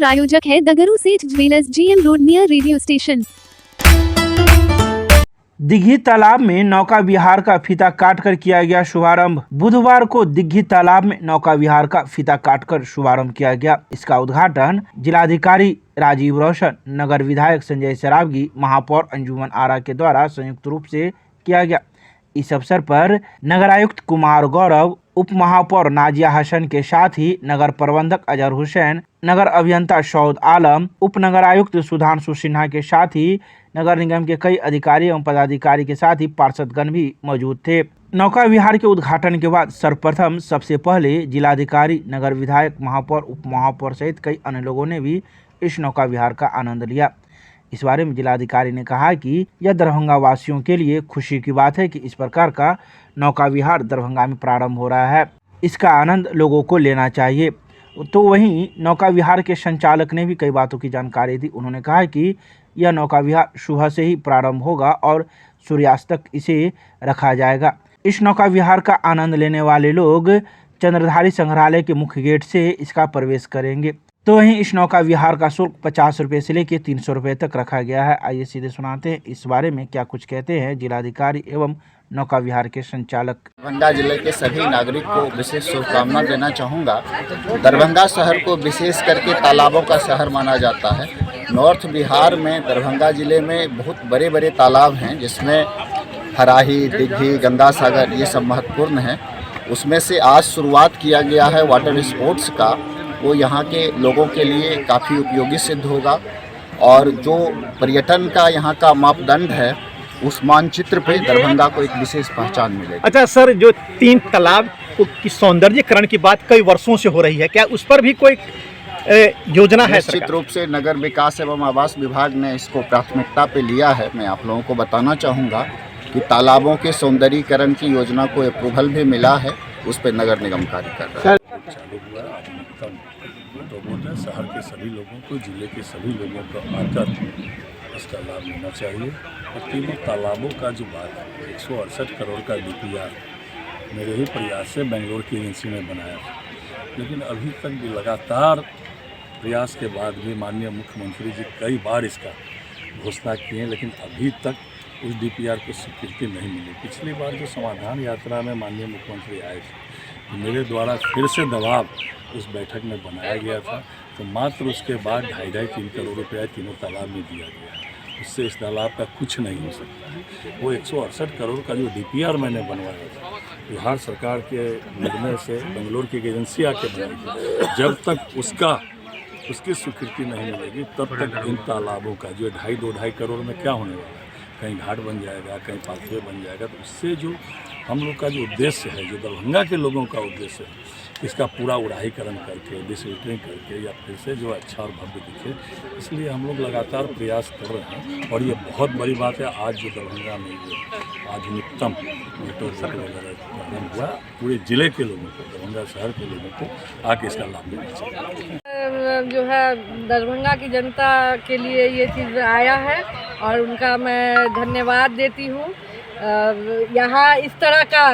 प्रायोजक है दगरू सेठ jewellers, GM road near radio station. Dighi तालाब में नौका विहार का फीता काटकर किया गया शुभारंभ। बुधवार को दिघी तालाब में नौका विहार का फीता काटकर शुभारंभ किया गया। इसका उद्घाटन जिलाधिकारी राजीव रोशन, नगर विधायक संजय सरावगी, महापौर अंजुमन आरा के द्वारा संयुक्त रूप से किया गया। इस अवसर पर नगर आयुक्त कुमार गौरव, उप महापौर नाजिया हसन के साथ ही नगर प्रबंधक अजहर हुसैन, नगर अभियंता शौद आलम, उप नगर आयुक्त सुधांशु सिन्हा के साथ ही नगर निगम के कई अधिकारी एवं पदाधिकारी के साथ ही पार्षदगण भी मौजूद थे। नौका विहार के उद्घाटन के बाद सर्वप्रथम सबसे पहले जिलाधिकारी, नगर विधायक, महापौर, उप महापौर सहित कई अन्य लोगों ने भी इस नौका विहार का आनंद लिया। इस बारे में जिलाधिकारी ने कहा कि यह दरभंगा वासियों के लिए खुशी की बात है कि इस प्रकार का नौका विहार दरभंगा में प्रारंभ हो रहा है। इसका आनंद लोगों को लेना चाहिए। तो वहीं नौका विहार के संचालक ने भी कई बातों की जानकारी दी। उन्होंने कहा कि यह नौका विहार सुबह से ही प्रारंभ होगा और सूर्यास्त तक इसे रखा जाएगा। इस नौका विहार का आनंद लेने वाले लोग चंद्रधारी संग्रहालय के मुख्य गेट से इसका प्रवेश करेंगे। तो वहीं इस नौका विहार का शुल्क 50 रुपये से लेकर 300 रुपये तक रखा गया है। आइए सीधे सुनाते हैं इस बारे में क्या कुछ कहते हैं जिलाधिकारी एवं नौका विहार के संचालक। दरभंगा जिले के सभी नागरिक को विशेष शुभकामना देना चाहूँगा। दरभंगा शहर को विशेष करके तालाबों का शहर माना जाता है। नॉर्थ बिहार में दरभंगा जिले में बहुत बड़े बड़े तालाब हैं, जिसमें हराही, दिघी, गंगा सागर ये सब महत्वपूर्ण हैं। उसमें से आज शुरुआत किया गया है वाटर स्पोर्ट्स का। वो यहाँ के लोगों के लिए काफ़ी उपयोगी सिद्ध होगा और जो पर्यटन का यहाँ का मापदंड है उस मानचित्र पे दरभंगा को एक विशेष पहचान मिलेगी। अच्छा सर, जो 3 तालाब की सौंदर्यीकरण की बात कई वर्षों से हो रही है, क्या उस पर भी कोई योजना है? निश्चित रूप से नगर विकास एवं आवास विभाग ने इसको प्राथमिकता पे लिया है। मैं आप लोगों को बताना चाहूँगा कि तालाबों के सौंदर्यीकरण की योजना को अप्रूवल भी मिला है, उस पर नगर निगम कार्य कर रहा है। चालू हुआ अधिकतम लोगों ने, शहर के सभी लोगों को, जिले के सभी लोगों को आकर इसका लाभ लेना चाहिए। और तीनों तालाबों का जो बात है, 168 करोड़ का DPR मेरे ही प्रयास से बेंगलोर की एजेंसी ने बनाया, लेकिन अभी तक भी लगातार प्रयास के बाद भी माननीय मुख्यमंत्री जी कई बार इसका घोषणा किए, लेकिन अभी तक उस DPR को स्वीकृति नहीं मिली। पिछली बार जो समाधान यात्रा में माननीय मुख्यमंत्री आए थे, मेरे द्वारा फिर से दबाव उस बैठक में बनाया गया था, तो मात्र उसके बाद 2.5-3 करोड़ रुपया तीनों तालाब में दिया गया। उससे इस तालाब का कुछ नहीं हो सकता है। वो 168 करोड़ का जो DPR मैंने बनवाया था, बिहार सरकार के निर्णय से बेंगलोर की एक एजेंसी आके बनाई, जब तक उसकी स्वीकृति नहीं मिलेगी तब तक इन तालाबों का जो 2.5 करोड़ में क्या होने वाला है, कहीं घाट बन जाएगा, कहीं पाथवे बन जाएगा। तो उससे जो हम लोग का जो उद्देश्य है, जो दरभंगा के लोगों का उद्देश्य है, इसका पूरा उड़ाहीकरण करके, डिसलिटरिंग करके या फिर से जो अच्छा और भव्य दिखे, इसलिए हम लोग लगातार प्रयास कर रहे हैं। और ये बहुत बड़ी बात है, आज जो दरभंगा में ये आधुनिकतम मेट्रो वगैरह प्रारंभ हुआ, पूरे जिले के लोगों को, दरभंगा शहर के लोगों को आके इसका लाभ लेना चाहिए। जो है दरभंगा की जनता के लिए ये चीज़ आया है और उनका मैं धन्यवाद देती हूँ। यहाँ इस तरह का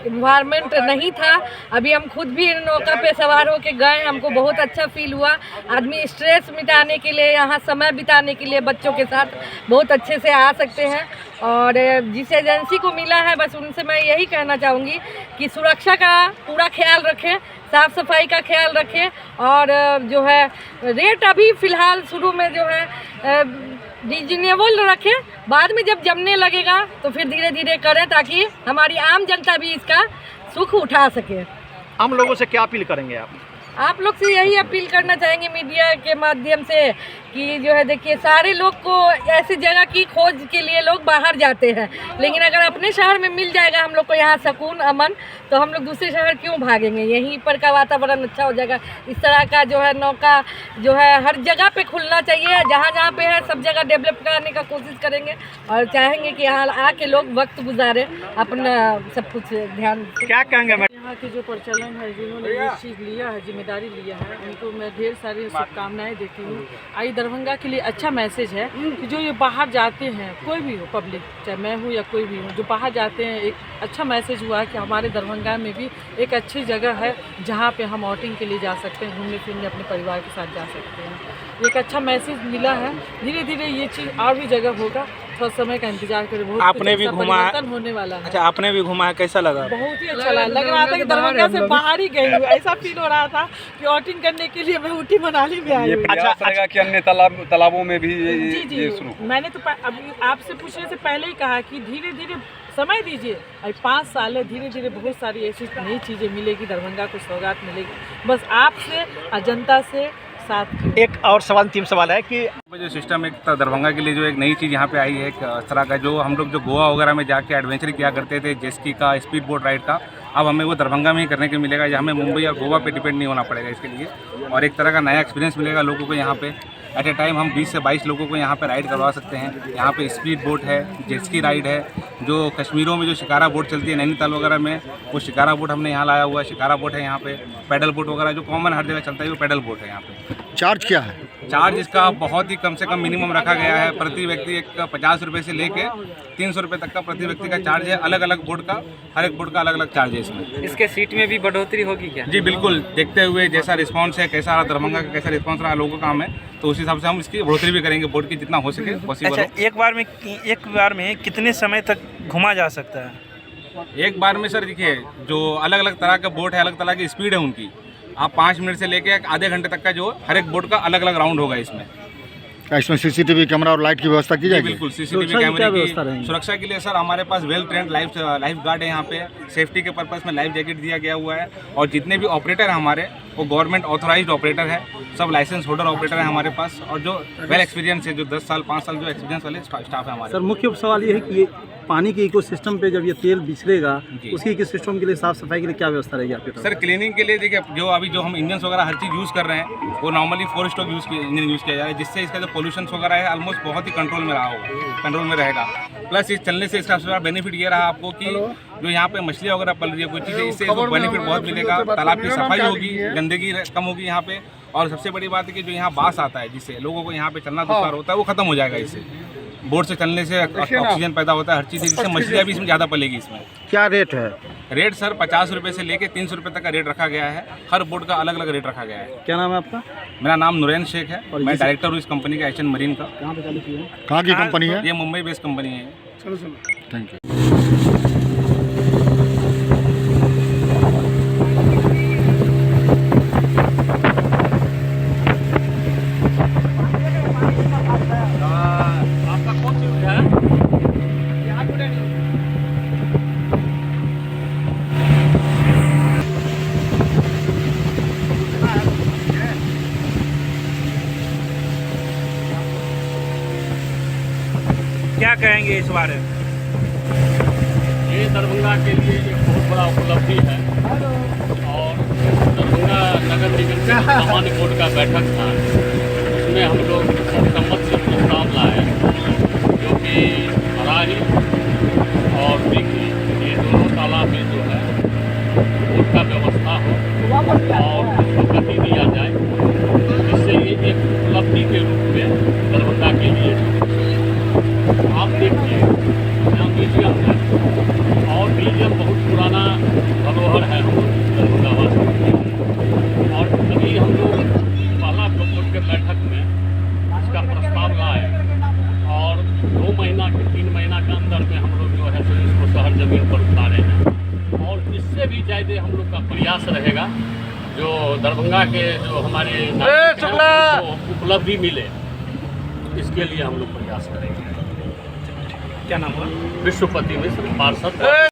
इन्वायरमेंट नहीं था। अभी हम खुद भी नौका पे सवार होके गए, हमको बहुत अच्छा फील हुआ। आदमी स्ट्रेस मिटाने के लिए, यहाँ समय बिताने के लिए बच्चों के साथ बहुत अच्छे से आ सकते हैं। और जिस एजेंसी को मिला है, बस उनसे मैं यही कहना चाहूँगी कि सुरक्षा का पूरा ख्याल रखें, साफ़ सफाई का ख्याल रखें और जो है रेट अभी फ़िलहाल शुरू में जो है रीजनेबल रखें। बाद में जब जमने लगेगा तो फिर धीरे धीरे करें, ताकि हमारी आम जनता भी इसका सुख उठा सके। आम लोगों से क्या अपील करेंगे आप लोग से यही अपील करना चाहेंगे मीडिया के माध्यम से कि जो है देखिए, सारे लोग को ऐसी जगह की खोज के लिए लोग बाहर जाते हैं, लेकिन अगर अपने शहर में मिल जाएगा हम लोग को यहाँ सुकून, अमन, तो हम लोग दूसरे शहर क्यों भागेंगे? यहीं पर का वातावरण अच्छा हो जाएगा। इस तरह का जो है नौका जो है हर जगह पे खुलना चाहिए। जहाँ जहाँ पे है सब जगह डेवलप कराने का कोशिश करेंगे और चाहेंगे कि यहाँ आके लोग वक्त गुजारें, अपना सब कुछ ध्यान। क्या कहेंगे मैडम? यहाँ के जो प्रचलन है, जिन्होंने ये चीज़ लिया है, जिम्मेदारी लिया है, उनको मैं ढेर सारी शुभकामनाएं देती हूँ। आई दरभंगा के लिए अच्छा मैसेज है कि जो ये बाहर जाते हैं, कोई भी हो पब्लिक, चाहे मैं हूँ या कोई भी हो, जो बाहर जाते हैं, एक अच्छा मैसेज हुआ है कि हमारे दरभंगा में भी एक अच्छी जगह है जहाँ पे हम आउटिंग के लिए जा सकते हैं, घूमने फिरने अपने परिवार के साथ जा सकते हैं। एक अच्छा मैसेज मिला है। धीरे धीरे ये चीज़ और भी जगह होगा, थोड़ा समय का इंतजार करें। बहुत आपने भी घूमा है? परिवर्तन होने वाला है। अच्छा, आपने भी घूमा है, कैसा लगा? बहुत ही अच्छा लग रहा था कि दरभंगा से बाहर ही गई हूँ। ऐसा फील हो रहा था कि आउटिंग करने के लिए मैं ऊटी मनाली में आई हूँ। अच्छा रहेगा कि अन्य तालाबों में भी जी मैंने तो अभी आपसे पूछने से पहले ही कहा कि धीरे धीरे समय दीजिए। अभी 5 साल है, धीरे धीरे बहुत सारी ऐसी नई चीज़ें मिलेगी, दरभंगा को सौगात मिलेगी, बस आपसे और जनता से साथ। एक और सवाल, अंतिम सवाल है कि जो सिस्टम एक दरभंगा के लिए जो एक नई चीज़ यहाँ पे आई है, एक इस तरह का जो हम लोग जो गोवा वगैरह में जाके एडवेंचर किया करते थे, जेस्की का, स्पीड बोट राइड का, अब हमें वो दरभंगा में ही करने को मिलेगा। या हमें मुंबई और गोवा पे डिपेंड नहीं होना पड़ेगा इसके लिए, और एक तरह का नया एक्सपीरियंस मिलेगा लोगों को। यहाँ पे एट ए टाइम हम 20 से 22 लोगों को यहाँ पे राइड करवा सकते हैं। यहाँ पे स्पीड बोट है, जेस्की राइड है, जो कश्मीरों में जो शिकारा बोट चलती है नैनीताल वगैरह में, वो शिकारा बोट हमने यहाँ लाया हुआ है। शिकारा बोट है यहाँ पे, पैडल बोट वगैरह जो कॉमन हर जगह चलता है, वो पैडल बोट है यहाँ पे। चार्ज क्या है? चार्ज इसका बहुत ही कम से कम मिनिमम रखा गया है। प्रति व्यक्ति एक 50 रुपये से लेके 300 रुपये तक का प्रति व्यक्ति का चार्ज है। अलग अलग बोट का, हर एक बोट का अलग अलग चार्ज है इसमें। इसके सीट में भी बढ़ोतरी होगी क्या? जी बिल्कुल, देखते हुए जैसा रिस्पांस है, कैसा रहा दरभंगा का, कैसा रिस्पांस रहा लोगों का काम है, तो उस हिसाब से हम इसकी बढ़ोतरी भी करेंगे बोट की, जितना हो सके पॉसिबल। अच्छा, एक बार में कितने समय तक घुमा जा सकता है? एक बार में सर देखिए, जो अलग अलग तरह का बोट है, अलग तरह की स्पीड है उनकी, आप 5 मिनट से लेके आधे घंटे तक का जो हर एक बोट का अलग अलग राउंड होगा इसमें। क्या इसमें सीसीटीवी कैमरा और लाइट की व्यवस्था की जाएगी? बिल्कुल, सीसीटीवी कैमरे की सुरक्षा के लिए सर हमारे पास वेल ट्रेंड लाइफ गार्ड है यहाँ पे। सेफ्टी के पर्पस में लाइफ जैकेट दिया गया हुआ है, और जितने भी ऑपरेटर हैं हमारे, वो गवर्नमेंट ऑथोराइज्ड ऑपरेटर है, सब लाइसेंस होल्डर ऑपरेटर है हमारे पास, और जो वेल एक्सपीरियंस है, जो 10 साल 5 साल जो एक्सपीरियंस वाले स्टाफ है हमारे। सर, मुख्य सवाल ये है कि ये पानी के इकोसिस्टम पे जब ये तेल बिछड़ेगा, उसके इकोसिस्टम के लिए साफ सफाई के लिए क्या व्यवस्था रहेगी आपके तरफ? सर, क्लीनिंग के लिए देखिए, जो अभी जो हम इंजन वगैरह हर चीज़ यूज़ कर रहे हैं, वो नॉर्मली 4 स्ट्रोक इंजन यूज़ किया जा रहा है, जिससे इसका जो पोल्यूशन वगैरह है ऑलमोस्ट बहुत ही कंट्रोल में रहा होगा, कंट्रोल में रहेगा। प्लस इस चलने से इसका सबसे बेनिफिट ये रहा आपको कि जो यहाँ पे मछलियाँ वगैरह पल रही है, कोई चीज़ें, इससे बेनिफिट बहुत मिलेगा। तालाब की सफाई होगी, गंदगी कम होगी यहाँ पे, और सबसे बड़ी बात है कि जो यहाँ बास आता है, जिससे लोगों को यहाँ पे चलना दुश्वार होता है, वो खत्म हो जाएगा इससे। बोट से चलने से ऑक्सीजन पैदा होता है, हर चीज़, जिससे मछलियाँ भी इसमें ज़्यादा पलेगी इसमें। क्या रेट है? रेट सर 50 रुपये से लेके 300 रुपये तक का रेट रखा गया है। हर बोट का अलग अलग रेट रखा गया है। क्या नाम है आपका? मेरा नाम नुरैन शेख है, मैं डायरेक्टर हूँ इस कंपनी का, एशियन मरीन का। कहाँ पे चालू किया है? कहाँ की कंपनी है? ये मुंबई बेस्ड कंपनी है। Thank you. क्या कहेंगे इस बारे में? ये दरभंगा के लिए एक बहुत बड़ा उपलब्धि है, और दरभंगा नगर निगम के सामान्य बोर्ड का बैठक था, उसमें हम लोग सर्वसम्मत से प्रस्ताव लाए, जो कि हराही और बिक्री, ये दोनों तालाब में जो है बोट का व्यवस्था हो और उसको गति दिया जाए, जिससे ये एक उपलब्धि के रूप में दरभंगा के लिए। आप देखिए, यहाँ म्यूजियम है, और म्यूजियम बहुत पुराना धरोहर है हम दरभंगा वासियों की, और अभी हम लोग पहला बोर्ड के बैठक में इसका प्रस्ताव लाए, और 2 महीना के 3 महीना के अंदर में हम लोग जो है सो इसको शहर जमीन पर उतारे हैं, और इससे भी ज़्यादा हम लोग का प्रयास रहेगा, जो दरभंगा के जो हमारे नागरिक हैं उनको उपलब्धि मिले, इसके लिए हम लोग प्रयास करेंगे। क्या नाम हुआ? विश्वपति मिश्र, पार्षद।